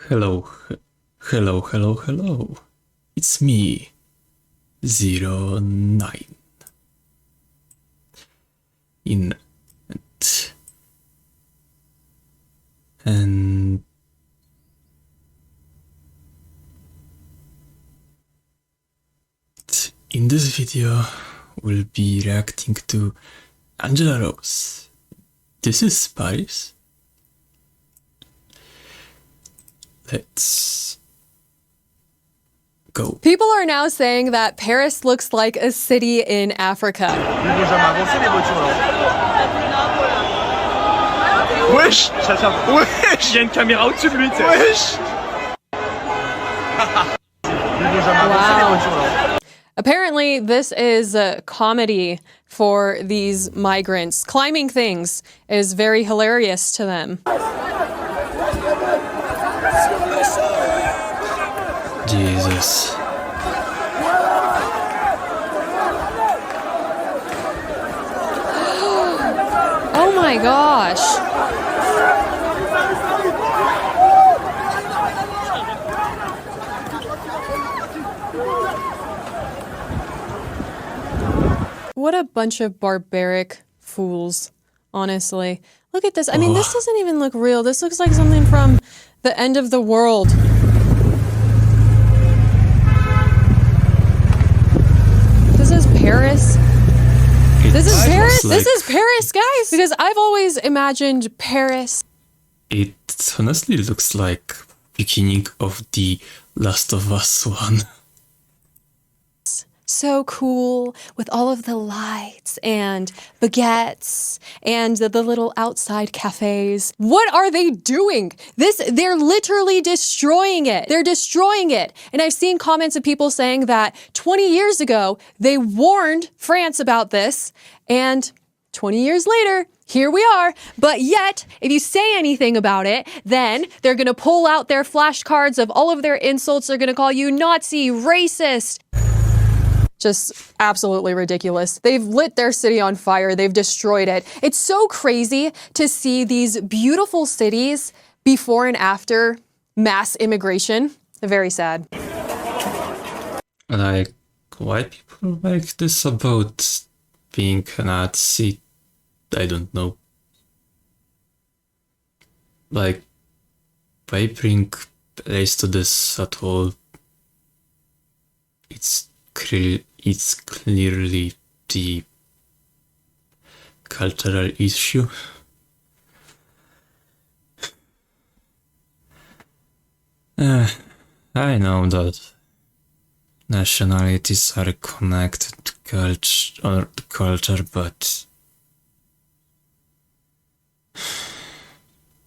Hello, hello. It's me, 09. And in this video, we'll be reacting to Angela Rose. This is Paris. Let's go. People are now saying that Paris looks like a city in Africa. Wesh, wesh, il y a une caméra au-dessus de lui, tu sais. Wesh. Wow. Apparently, this is a comedy for these migrants. Climbing things is very hilarious to them. Jesus. Oh my gosh. What a bunch of barbaric fools, honestly. Look at this. I mean, this doesn't even look real. This looks like something from the end of the world. This is Paris. This is Paris? This is Paris, guys! Because I've always imagined Paris. It honestly looks like beginning of the Last of Us one. So cool with all of the lights and baguettes and the little outside cafes. What are they doing? They're literally destroying it. They're destroying it. And I've seen comments of people saying that 20 years ago, they warned France about this, and 20 years later, here we are. But yet, if you say anything about it, then they're gonna pull out their flashcards of all of their insults. They're gonna call you Nazi, racist. Just absolutely ridiculous. They've lit their city on fire. They've destroyed it. It's so crazy to see these beautiful cities before and after mass immigration. Very sad. Like, why people like this about being a Nazi? I don't know. Like, why bring place to this at all? It's clearly the cultural issue. I know that nationalities are connected to culture, but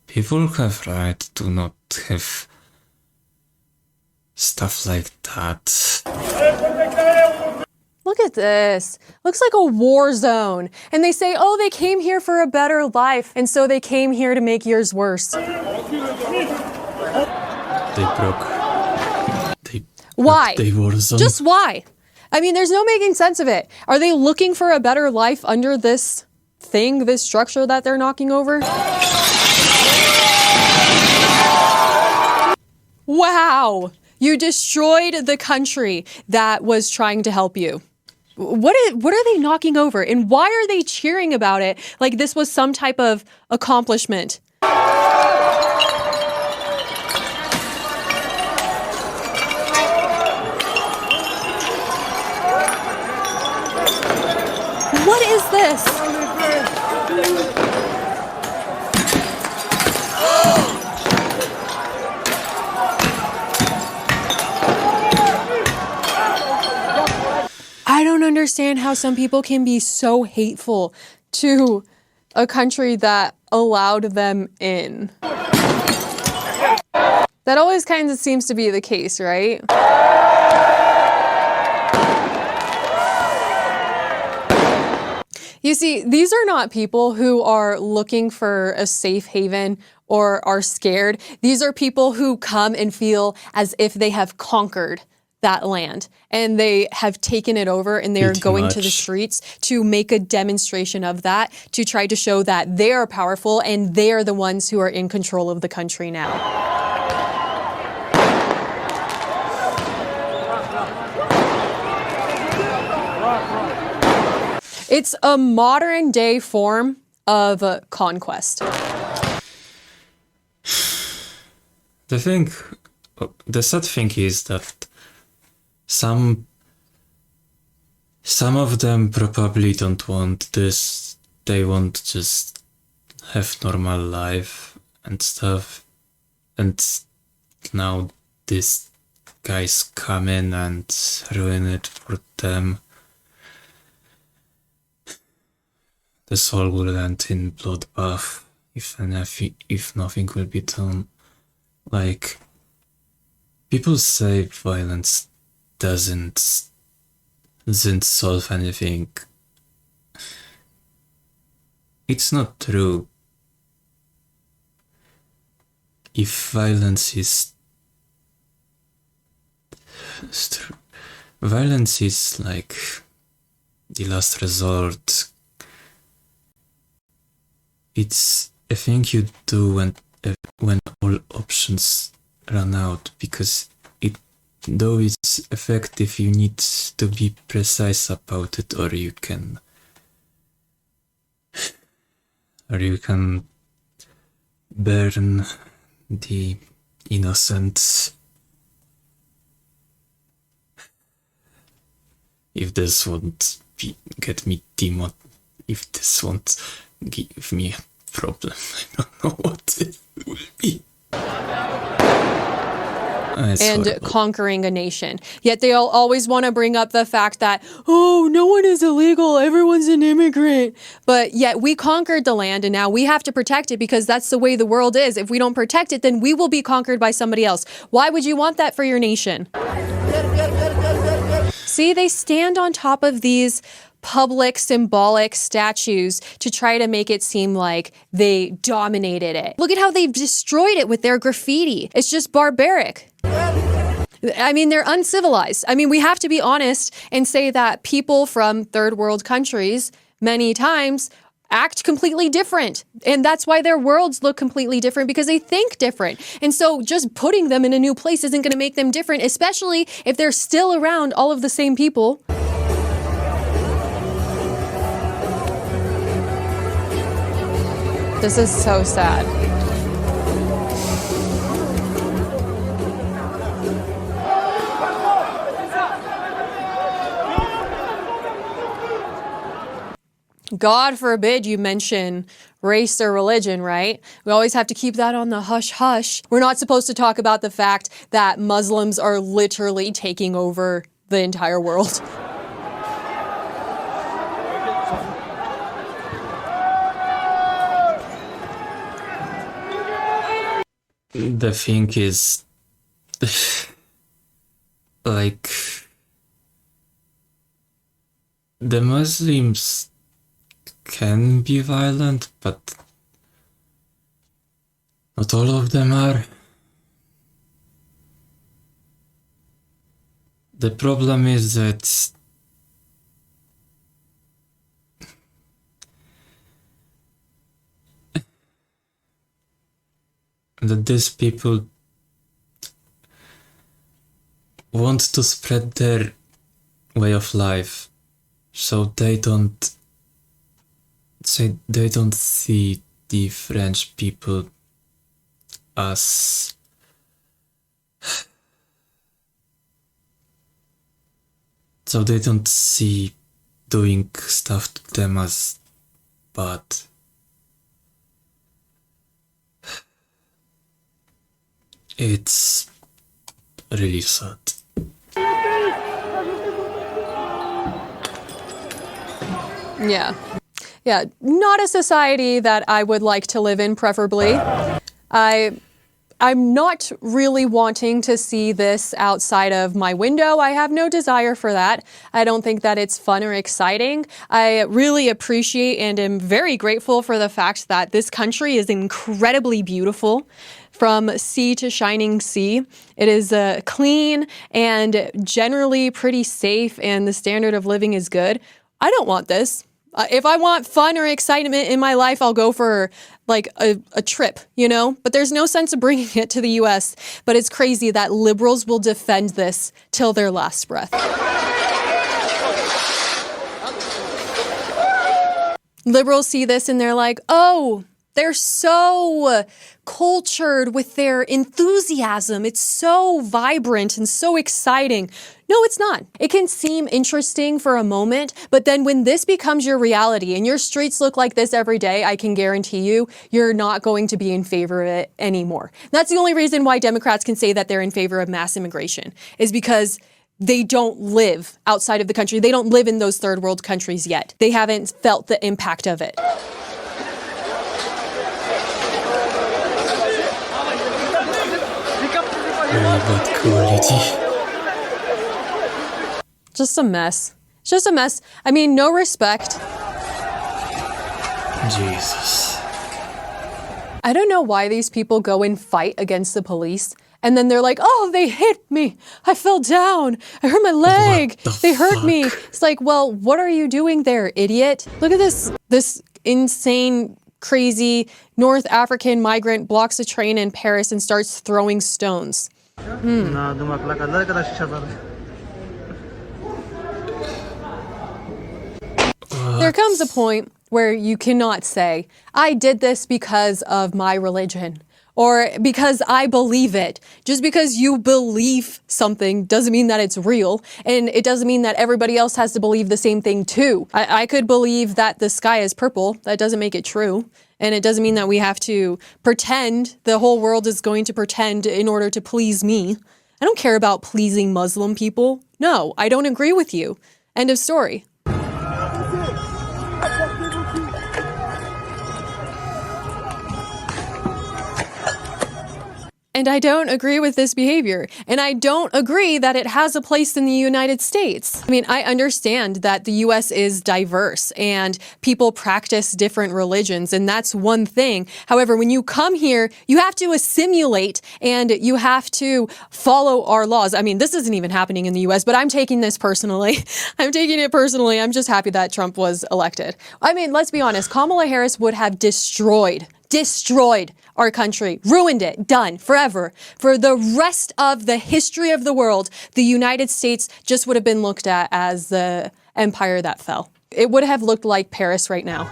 people have right to not have stuff like that. Look at this. Looks like a war zone. And they say, oh, they came here for a better life, and so they came here to make yours worse. They broke. Why? The war zone. Just why? I mean, there's no making sense of it. Are they looking for a better life under this thing, this structure that they're knocking over? Wow. You destroyed the country that was trying to help you. What are they knocking over? And why are they cheering about it like this was some type of accomplishment? What is this? I don't understand how some people can be so hateful to a country that allowed them in. That always kind of seems to be the case, right? You see, these are not people who are looking for a safe haven or are scared. These are people who come and feel as if they have conquered that land and they have taken it over, and they are going to the streets to make a demonstration of that, to try to show that they are powerful and they are the ones who are in control of the country now. It's a modern day form of conquest. The sad thing is that some of them probably don't want this. They want just have normal life and stuff. And now these guys come in and ruin it for them. This whole will end in bloodbath if nothing will be done. Like, people say violence doesn't solve anything. It's not true. If violence is violence is like the last resort. It's a thing you do when all options run out, because though it's effective, you need to be precise about it, or you can burn the innocent. If this won't get me if this won't give me a problem, I don't know what it will be. And horrible. Conquering a nation. Yet they'll always want to bring up the fact that, oh, no one is illegal, everyone's an immigrant. But yet we conquered the land and now we have to protect it because that's the way the world is. If we don't protect it, then we will be conquered by somebody else. Why would you want that for your nation? See, they stand on top of these public symbolic statues to try to make it seem like they dominated it. Look at how they've destroyed it with their graffiti. It's just barbaric. I mean, they're uncivilized. I mean, we have to be honest and say that people from third world countries many times act completely different. And that's why their worlds look completely different, because they think different. And so just putting them in a new place isn't going to make them different, especially if they're still around all of the same people. This is so sad. God forbid you mention race or religion, right? We always have to keep that on the hush-hush. We're not supposed to talk about the fact that Muslims are literally taking over the entire world. The thing is, like, the Muslims can be violent, but not all of them are. The problem is that these people want to spread their way of life, so they don't see the French people as so they don't see doing stuff to them as bad. It's really sad. Yeah, not a society that I would like to live in, preferably. I'm not really wanting to see this outside of my window. I have no desire for that. I don't think that it's fun or exciting. I really appreciate and am very grateful for the fact that this country is incredibly beautiful. From sea to shining sea. It is clean and generally pretty safe, and the standard of living is good. I don't want this. If I want fun or excitement in my life, I'll go for like a trip, you know? But there's no sense of bringing it to the US. But it's crazy that liberals will defend this till their last breath. Liberals see this and they're like, oh, they're so cultured with their enthusiasm. It's so vibrant and so exciting. No, it's not. It can seem interesting for a moment, but then when this becomes your reality and your streets look like this every day, I can guarantee you, you're not going to be in favor of it anymore. That's the only reason why Democrats can say that they're in favor of mass immigration, is because they don't live outside of the country. They don't live in those third world countries yet. They haven't felt the impact of it. Very bad quality. Just a mess. It's just a mess. I mean, no respect. Jesus. I don't know why these people go and fight against the police. And then they're like, oh, they hit me. I fell down. I hurt my leg. They hurt me. It's like, well, what are you doing there, idiot? Look at this insane, crazy North African migrant blocks a train in Paris and starts throwing stones. There comes a point where you cannot say, I did this because of my religion or because I believe it. Just because you believe something doesn't mean that it's real, and it doesn't mean that everybody else has to believe the same thing too. I could believe that the sky is purple. That doesn't make it true. And it doesn't mean that we have to pretend, the whole world is going to pretend in order to please me. I don't care about pleasing Muslim people. No, I don't agree with you. End of story. And I don't agree with this behavior. And I don't agree that it has a place in the United States. I mean, I understand that the US is diverse and people practice different religions, and that's one thing. However, when you come here, you have to assimilate and you have to follow our laws. I mean, this isn't even happening in the US, but I'm taking this personally. I'm taking it personally. I'm just happy that Trump was elected. I mean, let's be honest, Kamala Harris would have destroyed our country, ruined it, done, forever. For the rest of the history of the world, the United States just would have been looked at as the empire that fell. It would have looked like Paris right now.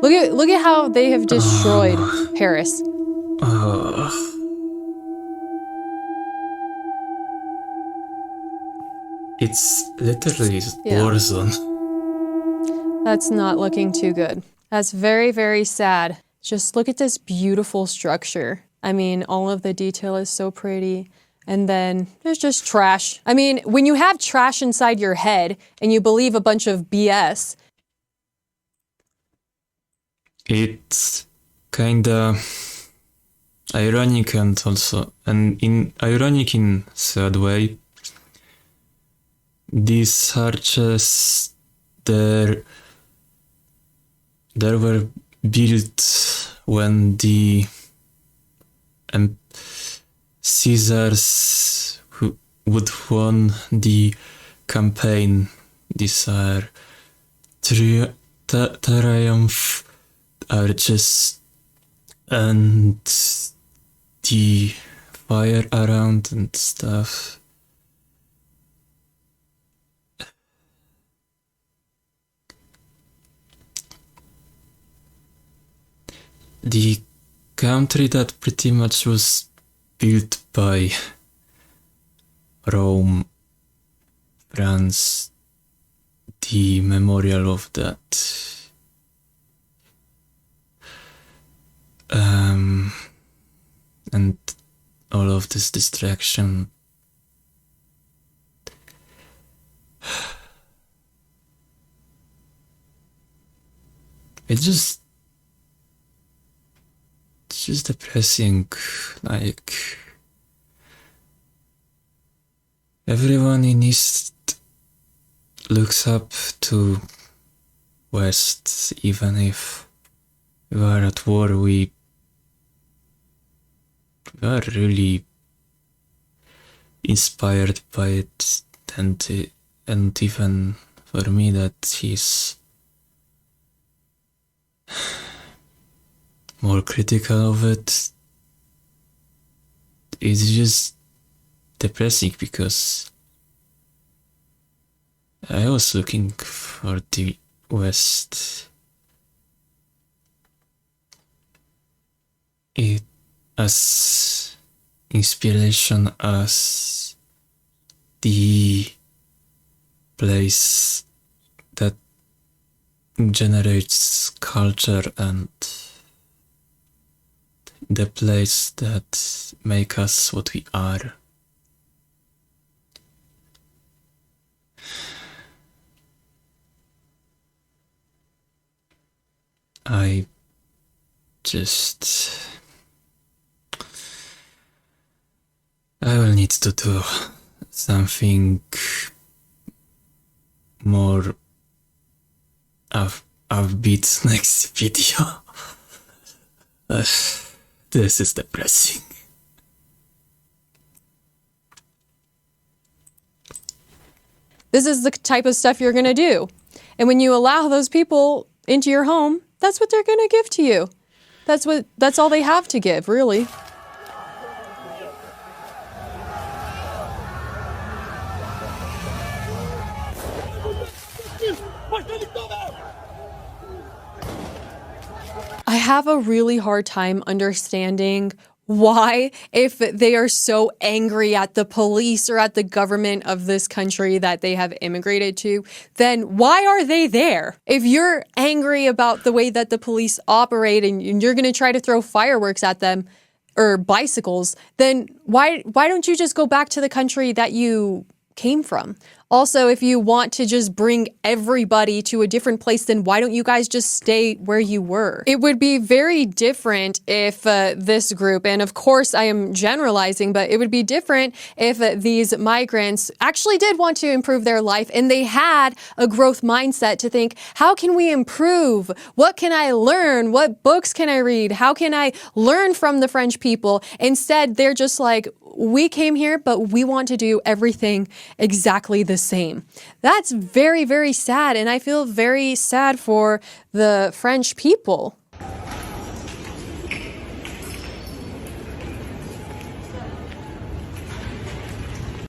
Look at how they have destroyed Paris. It's literally war zone. That's not looking too good. That's very, very sad. Just look at this beautiful structure. I mean, all of the detail is so pretty. And then there's just trash. I mean, when you have trash inside your head and you believe a bunch of BS. It's kinda ironic and ironic in sad way. These arches, they were built when the Caesars who would won the campaign. These are triumph arches, and the fire around and stuff. The country that pretty much was built by Rome, France, the memorial of that. And all of this distraction. It's just depressing. Like, everyone in East looks up to West, even if we are at war. We are really inspired by it, and even for me that he's more critical of it. it's just depressing because I was looking for the West as inspiration, as the place that generates culture and the place that make us what we are. I will need to do something more upbeat next video. This is depressing. This is the type of stuff you're gonna do. And when you allow those people into your home, that's what they're gonna give to you. That's all they have to give, really. I have a really hard time understanding why, if they are so angry at the police or at the government of this country that they have immigrated to, then why are they there? If you're angry about the way that the police operate and you're going to try to throw fireworks at them or bicycles, then why don't you just go back to the country that you came from? Also, if you want to just bring everybody to a different place, then why don't you guys just stay where you were? It would be very different if this group, and of course I am generalizing, but it would be different if these migrants actually did want to improve their life and they had a growth mindset to think, how can we improve? What can I learn? What books can I read? How can I learn from the French people? Instead, they're just like, we came here, but we want to do everything exactly the same. That's very, very sad, and I feel very sad for the French people.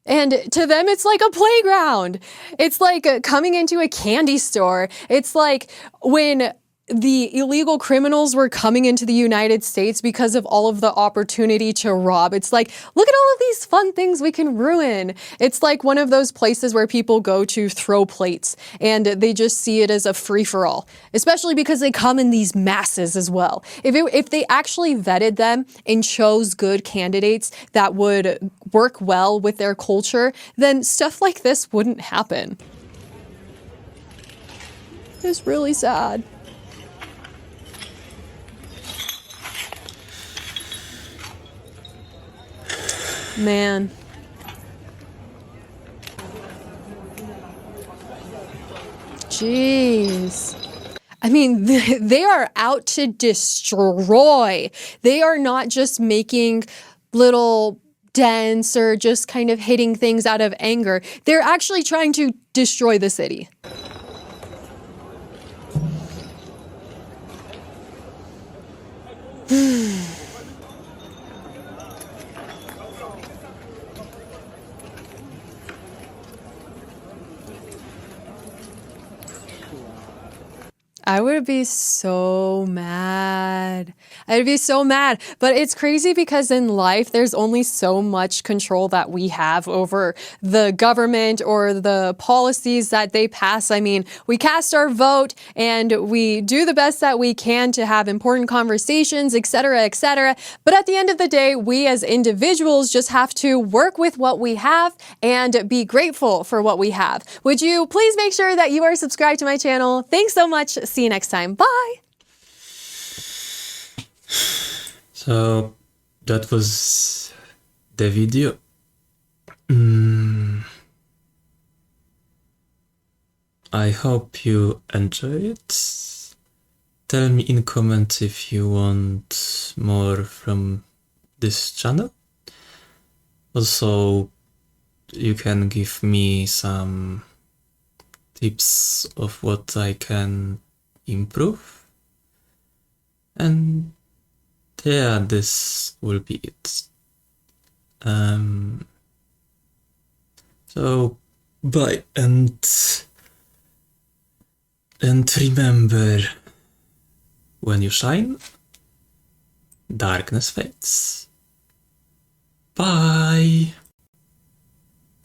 And to them, it's like a playground. It's like coming into a candy store. It's like when the illegal criminals were coming into the United States because of all of the opportunity to rob. It's like, look at all of these fun things we can ruin. It's like one of those places where people go to throw plates and they just see it as a free-for-all, especially because they come in these masses as well. If they actually vetted them and chose good candidates that would work well with their culture, then stuff like this wouldn't happen. It's really sad. Man. Jeez. I mean, they are out to destroy. They are not just making little dents or just kind of hitting things out of anger. They're actually trying to destroy the city. I would be so mad. I'd be so mad. But it's crazy because in life, there's only so much control that we have over the government or the policies that they pass. I mean, we cast our vote and we do the best that we can to have important conversations, etc., etc. But at the end of the day, we as individuals just have to work with what we have and be grateful for what we have. Would you please make sure that you are subscribed to my channel? Thanks so much. See you next time. Bye. So that was the video. I hope you enjoy it. Tell me in comments if you want more from this channel. Also, you can give me some tips of what I can improve. And yeah, this will be it. So bye, and remember, when you shine, darkness fades. Bye.